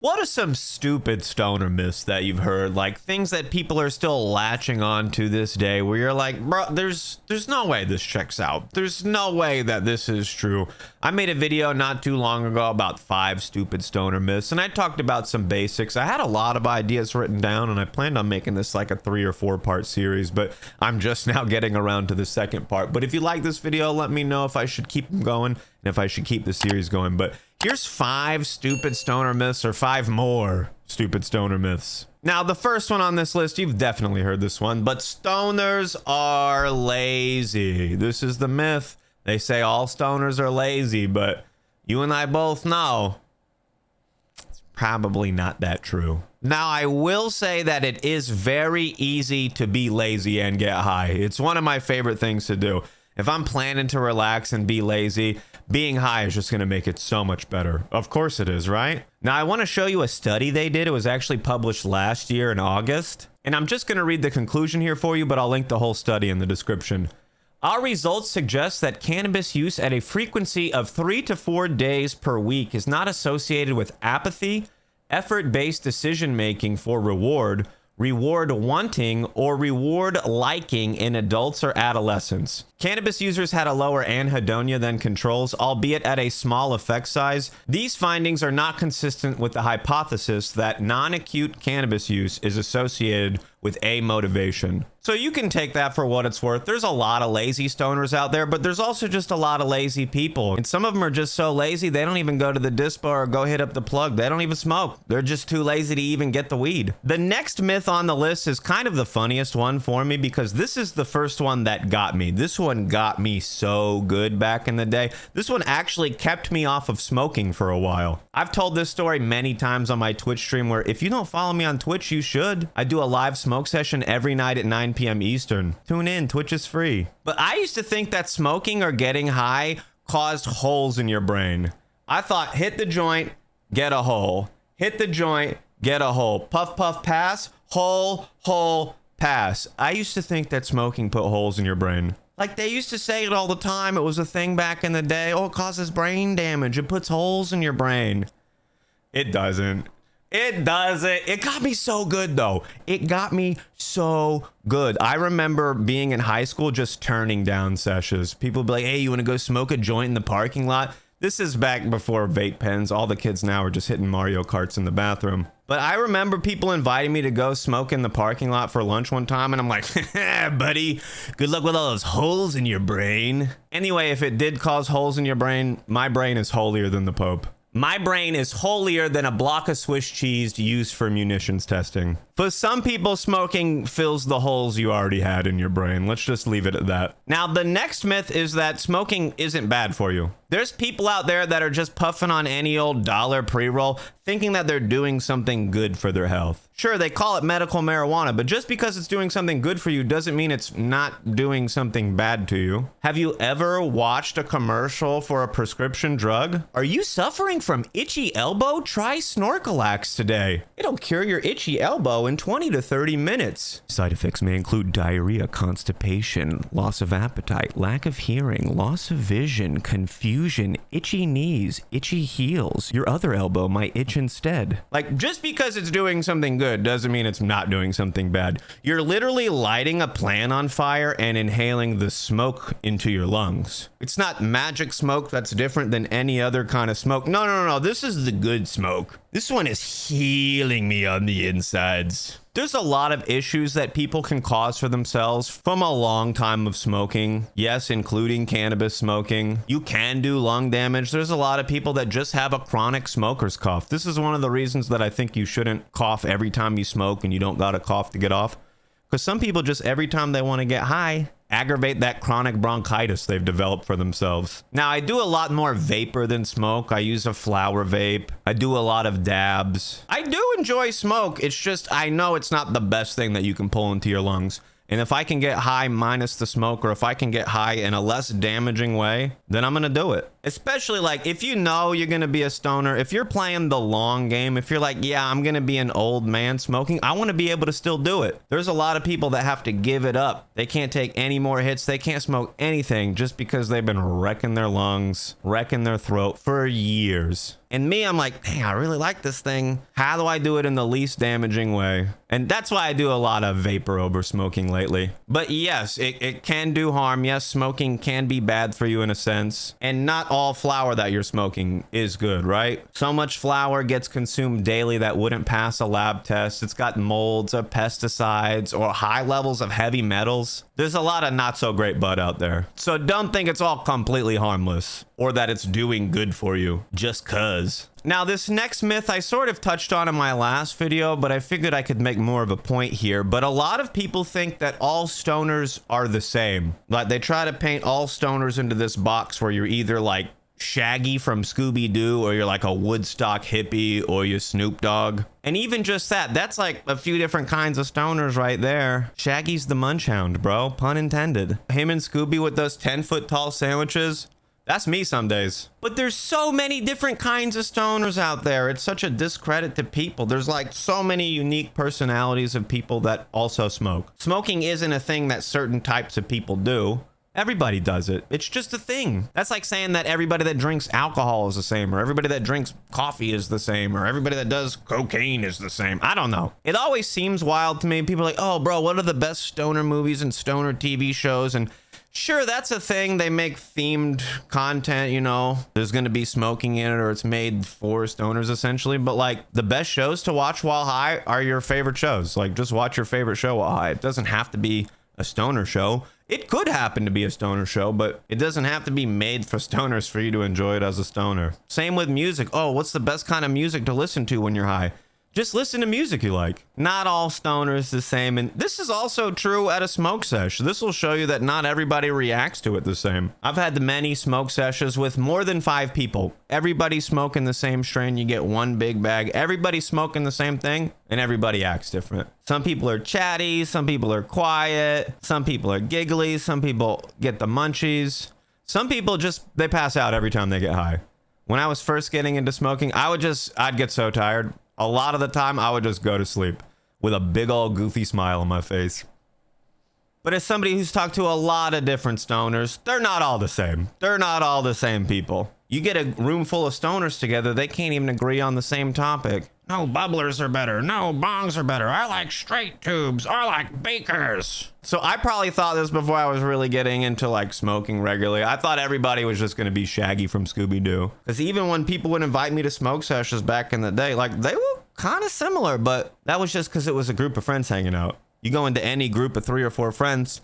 What are some stupid stoner myths that you've heard? Like things that people are still latching on to this day where you're like, bro, there's no way this checks out. There's no way that this is true. I made a video not too long ago about 5 stupid stoner myths, and I talked about some basics. I had a lot of ideas written down, and I planned on making this like a 3 or 4 part series, but I'm just now getting around to the second part. But if you like this video, let me know if I should keep them going and if I should keep the series going. But here's 5 stupid stoner myths, or 5 more stupid stoner myths. Now, the first one on this list, you've definitely heard this one, but stoners are lazy. This is the myth. They say all stoners are lazy, but you and I both know it's probably not that true. Now, I will say that it is very easy to be lazy and get high. It's one of my favorite things to do. If I'm planning to relax and be lazy, being high is just going to make it so much better. Of course it is, right? Now, I want to show you a study they did. It was actually published last year in August. And I'm just going to read the conclusion here for you, but I'll link the whole study in the description. Our results suggest that cannabis use at a frequency of 3 to 4 days per week is not associated with apathy, effort-based decision-making for reward wanting, or reward liking in adults or adolescents. Cannabis users had a lower anhedonia than controls, albeit at a small effect size. These findings are not consistent with the hypothesis that non-acute cannabis use is associated with amotivation. So you can take that for what it's worth. There's a lot of lazy stoners out there, but there's also just a lot of lazy people. And some of them are just so lazy, they don't even go to the dispo or go hit up the plug. They don't even smoke. They're just too lazy to even get the weed. The next myth on the list is kind of the funniest one for me because this is the first one that got me. This one got me so good back in the day. This one actually kept me off of smoking for a while. I've told this story many times on my Twitch stream where if you don't follow me on Twitch, you should. I do a live smoke session every night at 9 p.m. Eastern. Tune in, Twitch is free. But I used to think that smoking or getting high caused holes in your brain. I thought hit the joint, get a hole. Hit the joint, get a hole. Puff, puff, pass, hole, pass. I used to think that smoking put holes in your brain. Like they used to say it all the time. It was a thing back in the day. Oh, it causes brain damage. It puts holes in your brain. It doesn't. It doesn't. It got me so good though. It got me so good. I remember being in high school just turning down sessions. People would be like, hey, you want to go smoke a joint in the parking lot? This is back before vape pens. All the kids now are just hitting Mario Karts in the bathroom. But I remember people inviting me to go smoke in the parking lot for lunch one time, and I'm like, buddy, good luck with all those holes in your brain. Anyway, if it did cause holes in your brain, my brain is holier than the Pope. My brain is holier than a block of Swiss cheese used for munitions testing. For some people, smoking fills the holes you already had in your brain. Let's just leave it at that. Now, the next myth is that smoking isn't bad for you. There's people out there that are just puffing on any old dollar pre-roll, thinking that they're doing something good for their health. Sure, they call it medical marijuana, but just because it's doing something good for you doesn't mean it's not doing something bad to you. Have you ever watched a commercial for a prescription drug? Are you suffering from itchy elbow? Try Snorkelax today. It'll cure your itchy elbow in 20 to 30 minutes. Side effects may include diarrhea, constipation, loss of appetite, lack of hearing, loss of vision, confusion, itchy knees, itchy heels. Your other elbow might itch instead. Like, just because it's doing something good doesn't mean it's not doing something bad. You're literally lighting a plant on fire and inhaling the smoke into your lungs. It's not magic smoke that's different than any other kind of smoke. No. This is the good smoke. This one is healing me on the insides. There's a lot of issues that people can cause for themselves from a long time of smoking. Yes, including cannabis smoking. You can do lung damage. There's a lot of people that just have a chronic smoker's cough. This is one of the reasons that I think you shouldn't cough every time you smoke and you don't got a cough to get off. Because some people just every time they want to get high, aggravate that chronic bronchitis they've developed for themselves. Now, I do a lot more vapor than smoke. I use a flower vape. I do a lot of dabs. I do enjoy smoke. It's just, I know it's not the best thing that you can pull into your lungs. And if I can get high minus the smoke, or if I can get high in a less damaging way, then I'm gonna do it. Especially like if you know you're gonna be a stoner, if you're playing the long game, if you're like, yeah, I'm gonna be an old man smoking, I wanna be able to still do it. There's a lot of people that have to give it up. They can't take any more hits. They can't smoke anything just because they've been wrecking their lungs, wrecking their throat for years. And me, I'm like, dang, I really like this thing. How do I do it in the least damaging way? And that's why I do a lot of vapor over smoking lately. But yes, it can do harm. Yes, smoking can be bad for you in a sense. And not all flower that you're smoking is good, right? So much flower gets consumed daily that wouldn't pass a lab test. It's got molds or pesticides or high levels of heavy metals. There's a lot of not so great bud out there. So don't think it's all completely harmless or that it's doing good for you just cuz. Now, this next myth I sort of touched on in my last video, but I figured I could make more of a point here. But a lot of people think that all stoners are the same. Like, they try to paint all stoners into this box where you're either like Shaggy from Scooby-Doo, or you're like a Woodstock hippie, or you're Snoop Dogg. And even just that, that's like a few different kinds of stoners right there. Shaggy's the munchhound, bro. Pun intended. Him and Scooby with those 10-foot tall sandwiches. That's me some days. But there's so many different kinds of stoners out there. It's such a discredit to people. There's like so many unique personalities of people that also smoke. Smoking isn't a thing that certain types of people do. Everybody does it. It's just a thing. That's like saying that everybody that drinks alcohol is the same, or everybody that drinks coffee is the same, or everybody that does cocaine is the same. I don't know. It always seems wild to me. People are like, oh, bro, what are the best stoner movies and stoner TV shows? And sure, that's a thing. They make themed content, you know, there's going to be smoking in it, or it's made for stoners essentially. But like, the best shows to watch while high are your favorite shows. Like, just watch your favorite show while high. It doesn't have to be a stoner show. It could happen to be a stoner show, but it doesn't have to be made for stoners for you to enjoy it as a stoner. Same with music. Oh, what's the best kind of music to listen to when you're high? Just listen to music you like. Not all stoners the same. And this is also true at a smoke sesh. This will show you that not everybody reacts to it the same. I've had many smoke sessions with more than 5 people. Everybody smoking the same strain. You get one big bag. Everybody smoking the same thing, and everybody acts different. Some people are chatty. Some people are quiet. Some people are giggly. Some people get the munchies. Some people just, they pass out every time they get high. When I was first getting into smoking, I'd get so tired. A lot of the time, I would just go to sleep with a big old goofy smile on my face. But as somebody who's talked to a lot of different stoners, they're not all the same. They're not all the same people. You get a room full of stoners together, they can't even agree on the same topic. No, bubblers are better. No, bongs are better. I like straight tubes. I like bakers. So I probably thought this before I was really getting into like smoking regularly. I thought everybody was just going to be Shaggy from Scooby-Doo. Because even when people would invite me to smoke sessions back in the day, like they were kind of similar, but that was just because it was a group of friends hanging out. You go into any group of 3 or 4 friends,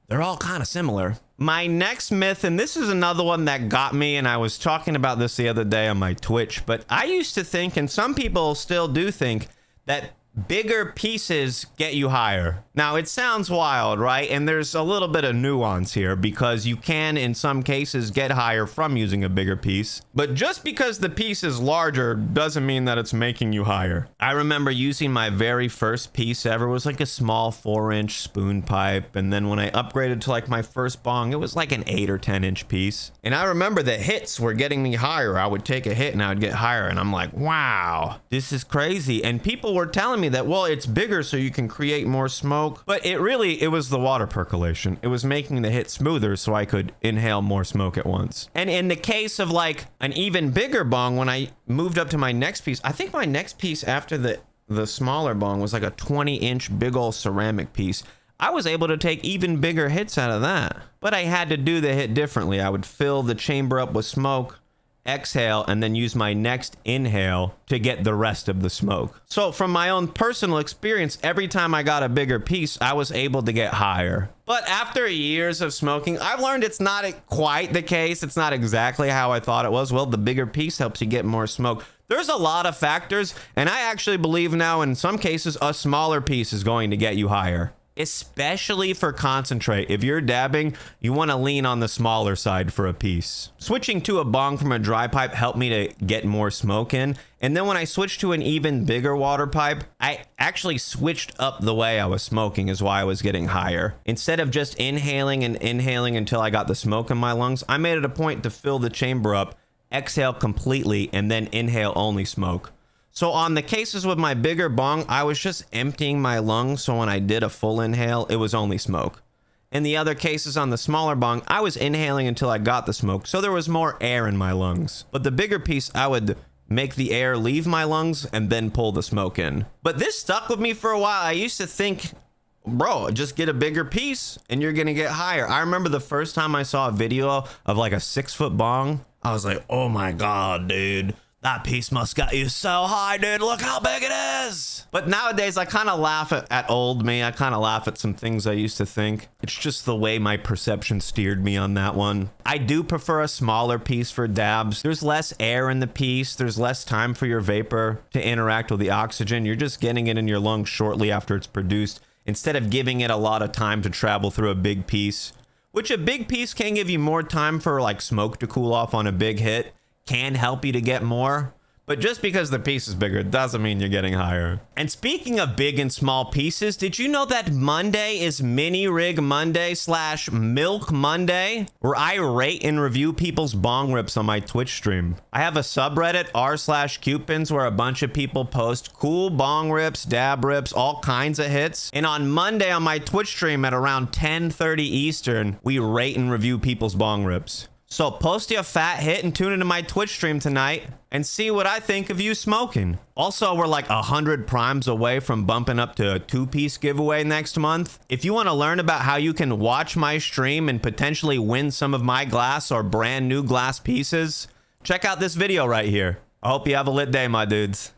they're all kind of similar. My next myth, and this is another one that got me, and I was talking about this the other day on my Twitch, but I used to think, and some people still do think, that bigger pieces get you higher. Now, it sounds wild, right? And there's a little bit of nuance here because you can, in some cases, get higher from using a bigger piece. But just because the piece is larger doesn't mean that it's making you higher. I remember using my very first piece ever. It was like a small 4-inch spoon pipe. And then when I upgraded to like my first bong, it was like an 8 or 10-inch piece. And I remember the hits were getting me higher. I would take a hit and I would get higher. And I'm like, wow, this is crazy. And people were telling me that, well, it's bigger so you can create more smoke. But it was the water percolation. It was making the hit smoother so I could inhale more smoke at once. And in the case of like an even bigger bong, when I moved up to my next piece, I think my next piece after the smaller bong was like a 20-inch big old ceramic piece. I was able to take even bigger hits out of that. But I had to do the hit differently. I would fill the chamber up with smoke, exhale, and then use my next inhale to get the rest of the smoke. So from my own personal experience, every time I got a bigger piece, I was able to get higher. But after years of smoking, I've learned it's not quite the case. It's not exactly how I thought it was. Well, the bigger piece helps you get more smoke. There's a lot of factors, and I actually believe now in some cases, a smaller piece is going to get you higher. Especially for concentrate. If you're dabbing, you want to lean on the smaller side for a piece. Switching to a bong from a dry pipe helped me to get more smoke in. And then when I switched to an even bigger water pipe, I actually switched up the way I was smoking is why I was getting higher. Instead of just inhaling and inhaling until I got the smoke in my lungs, I made it a point to fill the chamber up, exhale completely, and then inhale only smoke. So on the cases with my bigger bong, I was just emptying my lungs, so when I did a full inhale, it was only smoke. In the other cases on the smaller bong, I was inhaling until I got the smoke, so there was more air in my lungs. But the bigger piece, I would make the air leave my lungs, and then pull the smoke in. But this stuck with me for a while. I used to think, bro, just get a bigger piece and you're gonna get higher. I remember the first time I saw a video of like a 6-foot bong, I was like, oh my God, dude. That piece must got you so high, dude. Look how big it is. But nowadays, I kind of laugh at old me. I kind of laugh at some things I used to think. It's just the way my perception steered me on that one. I do prefer a smaller piece for dabs. There's less air in the piece. There's less time for your vapor to interact with the oxygen. You're just getting it in your lungs shortly after it's produced, instead of giving it a lot of time to travel through a big piece, which a big piece can give you more time for like smoke to cool off on a big hit. Can help you to get more, but just because the piece is bigger doesn't mean you're getting higher. And speaking of big and small pieces, did you know that Monday is Mini Rig Monday / Milk Monday, where I rate and review people's bong rips on my Twitch stream? I have a subreddit r/Cewpins where a bunch of people post cool bong rips, dab rips, all kinds of hits. And on Monday on my Twitch stream at around 10:30 Eastern, we rate and review people's bong rips. So post your fat hit and tune into my Twitch stream tonight and see what I think of you smoking. Also, we're like 100 primes away from bumping up to a 2-piece giveaway next month. If you want to learn about how you can watch my stream and potentially win some of my glass or brand new glass pieces, check out this video right here. I hope you have a lit day, my dudes.